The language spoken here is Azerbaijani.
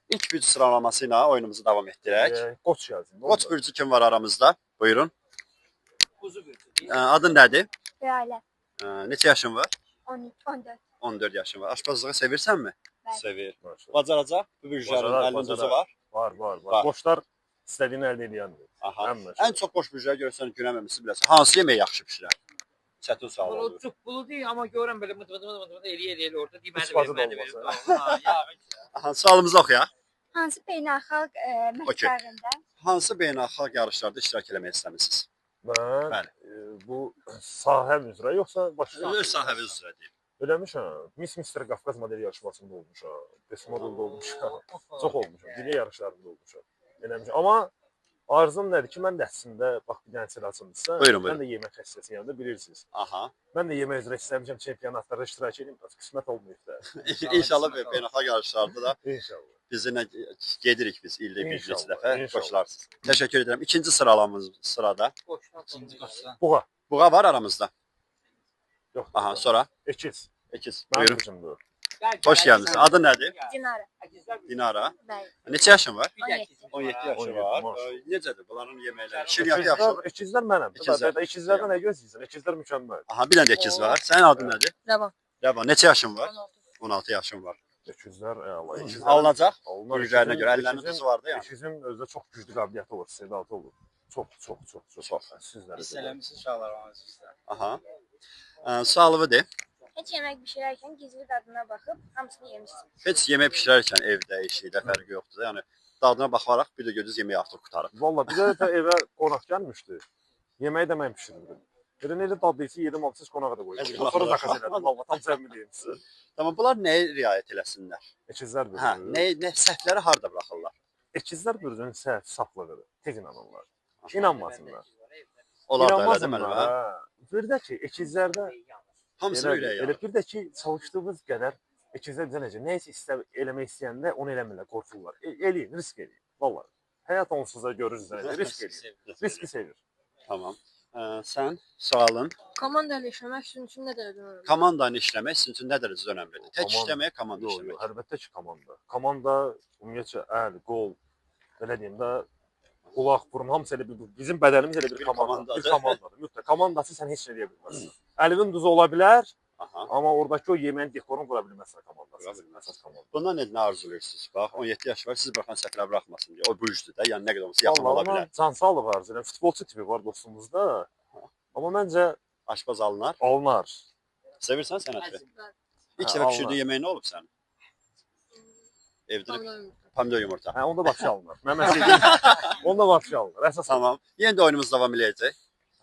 İlk güc sıralamasıyla oyunumuzu devam etdirək. Qoç yazın. Qoç bürcü kim var aramızda? Buyurun. Kuzu bürcü. Adın nədir? Böyle. Neçə yaşın var? 14. 14 yaşın var. Aşpazlığı sevirsənmi? Bəli. Sevir. Maşallah. Bacaracaq. Bu bürcülərin Bacarar, əlinin duzu bacarar. var. Var. Var. Qoçlar istədiyini əldə edəndir. Aha. Ən Ən çox qoç bürcüləri görürsən günəməmisi biləsən. Hansı yemək yaxşı bişirər? Çətin sual olur. Bulu çok bulu değil ama görürüm böyle mıt eli orada değil. Hiç fazla da olmaz, Aha, sualımızı oxuyaq. Hansı beynəlxalq məşqlərində Hansı beynəlxalq yarışlarda iştirak eləmək istəmirsiniz? Mən Bəli. bu sahə üzrə yoxsa başqa? Öz sahəniz üzrə deyil. Eləmişəm. Mister Qafqaz modeli yarışmasında olmuşam. Best modeldə olmuşam. Çox olmuşam. Dünya yarışlarında olmuşam. Eləmişəm. Amma arzum nədir ki, mən də əslində bax bir dənə açılmışsa, Buyurun, mən də yemək xəstəsiyəm də bilirsiniz. Aha. Mən də yemək üzrə istəmişəm çempionatlarda iştirak edeyim. Qismət olmayıb da. İnşallah beynəlxalq yarışlarda da İnşallah. bizimlə gedirik biz ildə bir neçə İnşallah, dəfə inşallah. qoşularsınız. Təşəkkür edirəm. İkinci sıralamız sırada. İkinci koşudan. Buğa. Buğa var aramızda. Yox. Aha, sonra Ekiz. ikiz. Mənim Buyurun. qızımdır. Hoş geldiniz. Adın nədir? Dinara. Dinara. Bəli. Neçə yaşın var? 17. 17 yaşı 17, var. maşallah. Necədir bunların yeməkləri? Şirniyyatı yaxşı olur. Ekizlər mənəm. İkizlər. Ekizlərdən nə gözləyirsən? Ekizlər mükəmməl. Aha, bir dənə də ikiz var. Sənin adın nədir? Rəvan. Rəvan. Neçə yaşın var? 16 yaşın var. Ekizlər əla. Ekizlər Alınacaq. alınır. Bürcülərinə görə Ekizin- əllərinin tuzu var da yəni. Ekizin özdə çox güclü qabiliyyəti olur, istedadı olur. Çox. Sizlərə. Hissələmişsin uşaqlar ona sizdə. Aha. Sualımı de. Heç yemək bişirərkən gizli dadına baxıb hamısını yemişsin. Heç yemək bişirərkən evdə, işdə fərqi yoxdur da. Yəni dadına baxaraq bir də gördünüz yeməyi artıq qutarıb. Valla bir də evə qonaq gəlmişdi. Yeməyi də mən bişirirdim. Bir də necə dadlıysa yedim hamısız qonağa da qoydum. Sonra zakaz elədim. Valla tam səmimi deyim sizə. Tamam, bunlar nəyə riayət eləsinlər? Ekizlər Hə, bürcü. nə səhvləri harda buraxırlar? Ekizlər bürcünün saflığıdır. Tez inanırlar. İnanmasınlar. Onlar da elə İnanmasınlar. deməli, hə? Hə. Bir də ki, ekizlərdə Hamısını elə, ürəyə. elə bir də ki, çalışdığımız qədər ekizlər bizə necə nəyisə eləmək istəyəndə onu eləmirlər, qorxurlar. Eləyin, risk eləyin. Vallahi. Həyat onsuz da görürsünüz necə risk eləyin. Riski sevir. Tamam. Sən sualın Komanda ilə işləmək üçün nə dərəcə önəmlidir? komandanı işləmək sizin üçün nə dərəcədə önəmlidir? Tək Komanda- işləməyə, komanda Yox, işləmək. əlbəttə ki, komanda. Komanda ümumiyyətcə əl, qol, belə deyim də, qulaq, burun hamısı elə bir bizim bədənimiz elə bir Bir komanda, komandadır. bir komandadır. Mütləq komandası sən heç nə edə bilməzsən. Əlinin duzu ola bilər, Aha. amma oradakı o yeməyin dekorunu qura bilməzsən komandası. Qura bilməzsən. Əsas komanda. Bundan nə arzuluyorsunuz? Bax, 17 yaş var, siz baxan səhvlər buraxmasın deyə. O bürcdür də, yəni nə qədər olsa yaxın ola Vallahi bilər. ona can sağlıq arzulayıram. Futbolçu tipi var dostumuzda. Amma məncə Aşpaz alınar. alınar. Sevirsən sənəti? İlk Hə, dəfə bişirdiyin alınar. yeməyin nə olub sənin? Evdə pomidor yumurta. Hə, onda vapşe alınır. Mən məsələn onda vapşe alınır. Əsas Tamam. Yenə də oyunumuz davam eləyəcək.